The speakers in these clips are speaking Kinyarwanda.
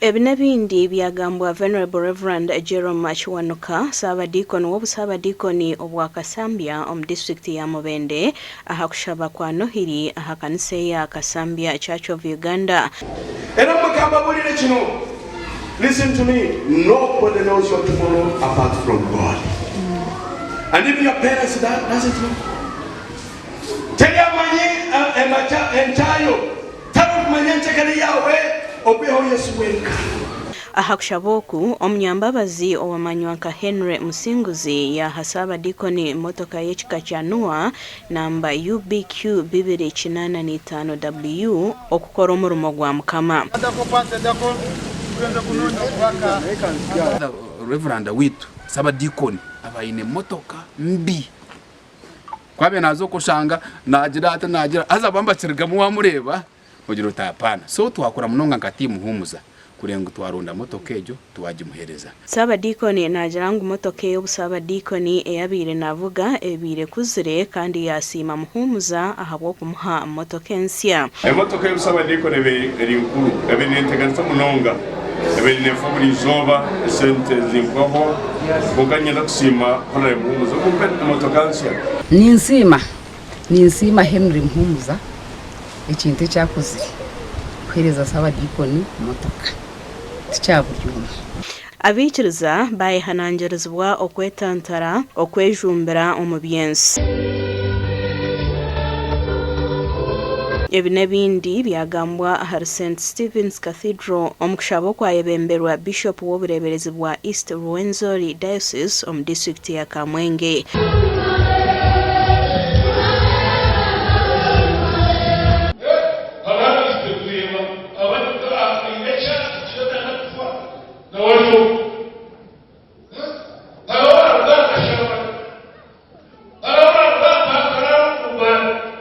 Ebinabindi byagambwa Venerable Reverend Jerome Machiwanuka Sabadikoni w'obusabadikoni obwa Kasambya omu district ya Mubende aha kushaba kwa Nohiri aha kanisa ya Kasambya Church of Uganda. Listen to me, nobody knows your tomorrow apart from God. And if your parents doesn't know, tell your money and child, tell money and Yahweh. Aha kushaboku omnyambabazi owamanywanka Henry Musinguzi ya hasaba dikoni motoka y'ekika kya Noah namba UBQ 285W okukora omurumo gwa Mukama. Reverend witu saba dikoni abaine motoka mbi kwabe nazo kushanga nagira aza bambakirga mu wamureba kugira utapana so twakora munonga ngati muhumuza kurenga twaronda motoka ejo tuwagimuhereza saba dikoni nagirangu motoka y'obusaba dikoni eyabire navuga ebire kuzire kandi yasima muhumuza ahabwo kumuha motoka ensya motoka y'obusaba dikoni eri nkuru ebinenteganisa munonga ebinefo buli zoba sente zimpaho bukanyenda kusima kola muhumuza kumpe motoka ensya ninsima Henry Muhumuza ekintu kyakuzire kwereza saba dikoni motoka tikyaburyuma abikiriza bayihanangirizibwa okwetantara okwejumbira omu byensi ebinabindi byagambwa aha St. Stephen's Cathedral omu kushaba kwayebemberwa Bishop w'obureberezi bwa East Rwenzori Diocese omu district ya Kamwenge.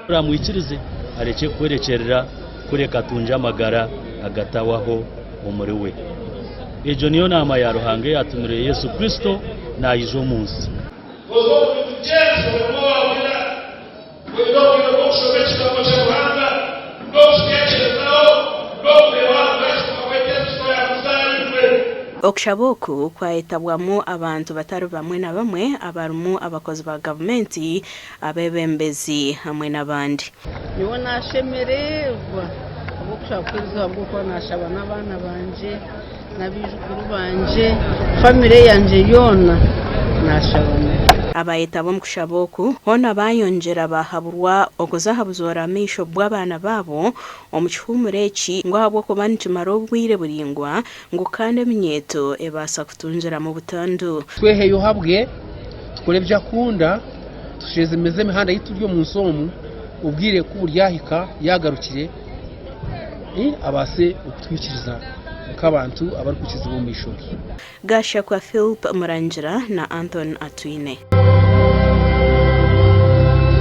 Ramwikirize areke kwerekerera kureka tunja amagara agatawaho umuri we. Ejo niyo nama ya Ruhange yatumire Yesu Kristo na izo munsi. Okushaboku kwayetabwamu abantu batari bamwe na bamwe abarimu abakozi ba gavumenti abebembezi hamwe n'abandi. Niwo nashemererwa okushakwiriza bwo nashaba n'abana banje nabijukuru banje family yanje yona nashabona abayetabo mukushaboku hona bayonjera bahaburwa okuzahabuzora misho bw'abana babo omukihumure eki ngo habwo kubani kimaro bwire buringwa ngo kande minyeto ebasa kutunjira mu butandu tweheyo habwe tukore byakunda tusheze meze mihanda yituryo mu nsomu ubwire ku buryahika yagarukire abase ukutwikiriza nk'abantu abari kukizibumbisho Gasha kwa Philip Murangira na Anton Atwine.